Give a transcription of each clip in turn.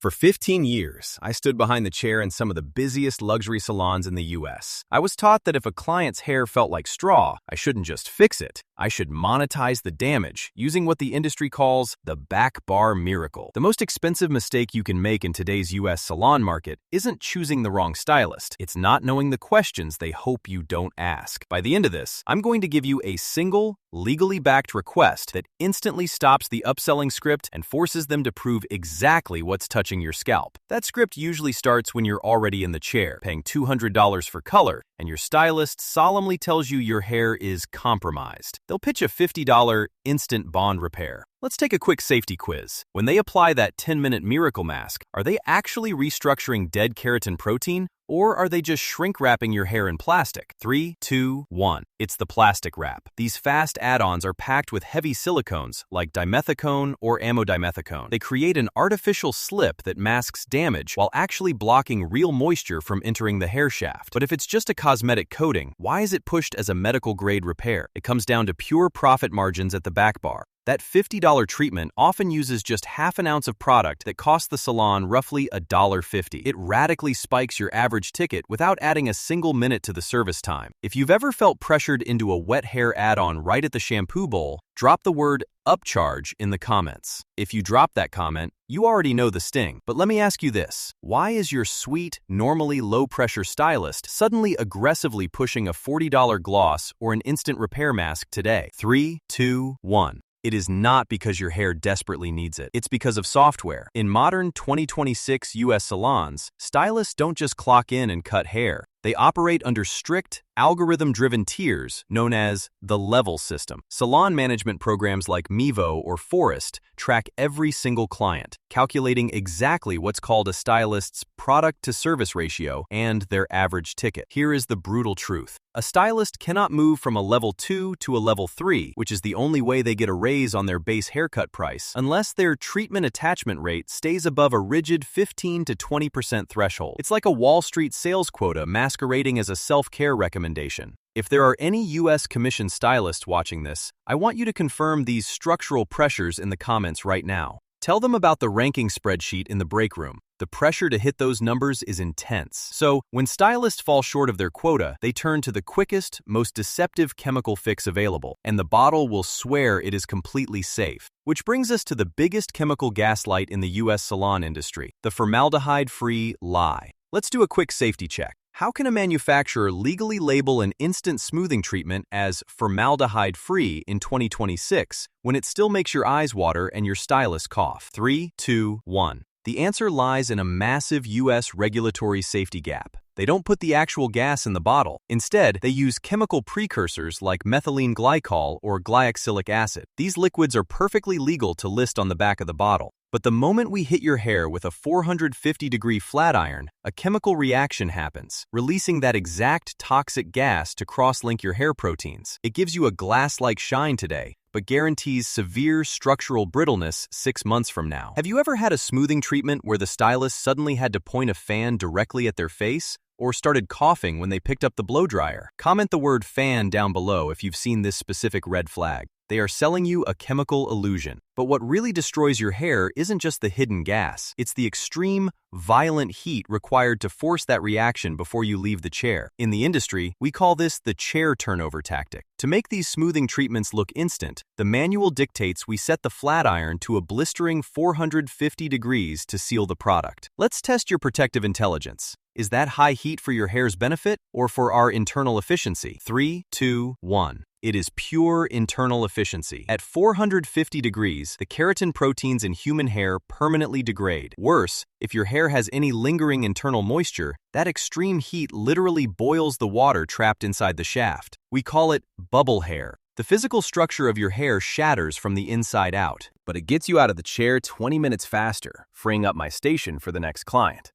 For 15 years, I stood behind the chair in some of the busiest luxury salons in the US. I was taught that if a client's hair felt like straw, I shouldn't just fix it. I should monetize the damage, using what the industry calls the back bar miracle. The most expensive mistake you can make in today's US salon market isn't choosing the wrong stylist. It's not knowing the questions they hope you don't ask. By the end of this, I'm going to give you a single, legally backed request that instantly stops the upselling script and forces them to prove exactly what's touching your scalp. That script usually starts when you're already in the chair, paying $200 for color, and your stylist solemnly tells you your hair is compromised. They'll pitch a $50 instant bond repair. Let's take a quick safety quiz. When they apply that 10-minute miracle mask, are they actually restructuring dead keratin protein? Or are they just shrink-wrapping your hair in plastic? 3, 2, 1. It's the plastic wrap. These fast add-ons are packed with heavy silicones, like dimethicone or amodimethicone. They create an artificial slip that masks damage while actually blocking real moisture from entering the hair shaft. But if it's just a cosmetic coating, why is it pushed as a medical-grade repair? It comes down to pure profit margins at the back bar. That $50 treatment often uses just half an ounce of product that costs the salon roughly $1.50. It radically spikes your average ticket without adding a single minute to the service time. If you've ever felt pressured into a wet hair add-on right at the shampoo bowl, drop the word upcharge in the comments. If you drop that comment, you already know the sting. But let me ask you this. Why is your sweet, normally low-pressure stylist suddenly aggressively pushing a $40 gloss or an instant repair mask today? 3, 2, 1. It is not because your hair desperately needs it. It's because of software. In modern 2026 US salons, stylists don't just clock in and cut hair. They operate under strict, algorithm-driven tiers known as the level system. Salon management programs like Mevo or Forest track every single client, calculating exactly what's called a stylist's product-to-service ratio and their average ticket. Here is the brutal truth. A stylist cannot move from a level 2 to a level 3, which is the only way they get a raise on their base haircut price, unless their treatment attachment rate stays above a rigid 15 to 20% threshold. It's like a Wall Street sales quota masquerading as a self-care recommendation. If there are any US commissioned stylists watching this, I want you to confirm these structural pressures in the comments right now. Tell them about the ranking spreadsheet in the break room. The pressure to hit those numbers is intense. So, when stylists fall short of their quota, they turn to the quickest, most deceptive chemical fix available, and the bottle will swear it is completely safe. Which brings us to the biggest chemical gaslight in the US salon industry, the formaldehyde-free lie. Let's do a quick safety check. How can a manufacturer legally label an instant smoothing treatment as formaldehyde-free in 2026 when it still makes your eyes water and your stylist cough? 3, 2, 1. The answer lies in a massive US regulatory safety gap. They don't put the actual gas in the bottle. Instead, they use chemical precursors like methylene glycol or glyoxylic acid. These liquids are perfectly legal to list on the back of the bottle. But the moment we hit your hair with a 450-degree flat iron, a chemical reaction happens, releasing that exact toxic gas to cross-link your hair proteins. It gives you a glass-like shine today, but guarantees severe structural brittleness 6 months from now. Have you ever had a smoothing treatment where the stylist suddenly had to point a fan directly at their face? Or started coughing when they picked up the blow dryer? Comment the word fan down below if you've seen this specific red flag. They are selling you a chemical illusion. But what really destroys your hair isn't just the hidden gas. It's the extreme, violent heat required to force that reaction before you leave the chair. In the industry, we call this the chair turnover tactic. To make these smoothing treatments look instant, the manual dictates we set the flat iron to a blistering 450 degrees to seal the product. Let's test your protective intelligence. Is that high heat for your hair's benefit or for our internal efficiency? 3, 2, 1. It is pure internal efficiency. At 450 degrees, the keratin proteins in human hair permanently degrade. Worse, if your hair has any lingering internal moisture, that extreme heat literally boils the water trapped inside the shaft. We call it bubble hair. The physical structure of your hair shatters from the inside out, but it gets you out of the chair 20 minutes faster, freeing up my station for the next client.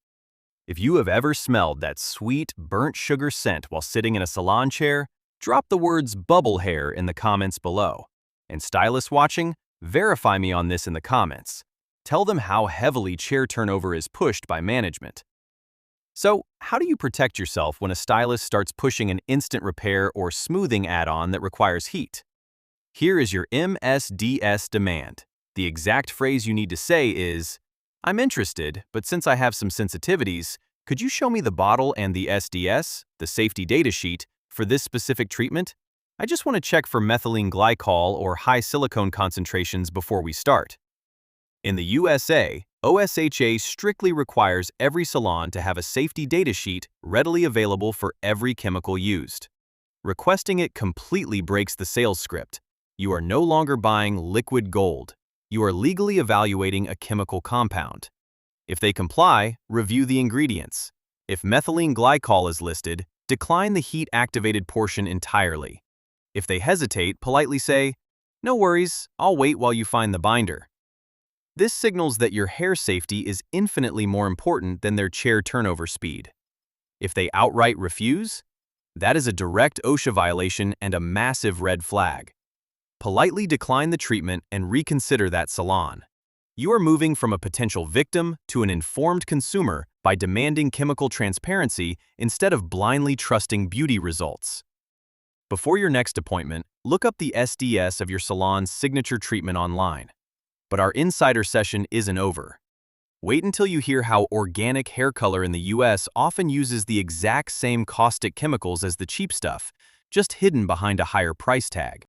If you have ever smelled that sweet, burnt sugar scent while sitting in a salon chair, drop the words bubble hair in the comments below. And stylists watching, verify me on this in the comments. Tell them how heavily chair turnover is pushed by management. So, how do you protect yourself when a stylist starts pushing an instant repair or smoothing add-on that requires heat? Here is your MSDS demand. The exact phrase you need to say is, I'm interested, but since I have some sensitivities, could you show me the bottle and the SDS, the safety data sheet, for this specific treatment? I just want to check for methylene glycol or high silicone concentrations before we start. In the USA, OSHA strictly requires every salon to have a safety data sheet readily available for every chemical used. Requesting it completely breaks the sales script. You are no longer buying liquid gold. You are legally evaluating a chemical compound. If they comply, review the ingredients. If methylene glycol is listed, decline the heat-activated portion entirely. If they hesitate, politely say, "No worries, I'll wait while you find the binder." This signals that your hair safety is infinitely more important than their chair turnover speed. If they outright refuse, that is a direct OSHA violation and a massive red flag. Politely decline the treatment and reconsider that salon. You are moving from a potential victim to an informed consumer by demanding chemical transparency instead of blindly trusting beauty results. Before your next appointment, look up the SDS of your salon's signature treatment online. But our insider session isn't over. Wait until you hear how organic hair color in the US often uses the exact same caustic chemicals as the cheap stuff, just hidden behind a higher price tag.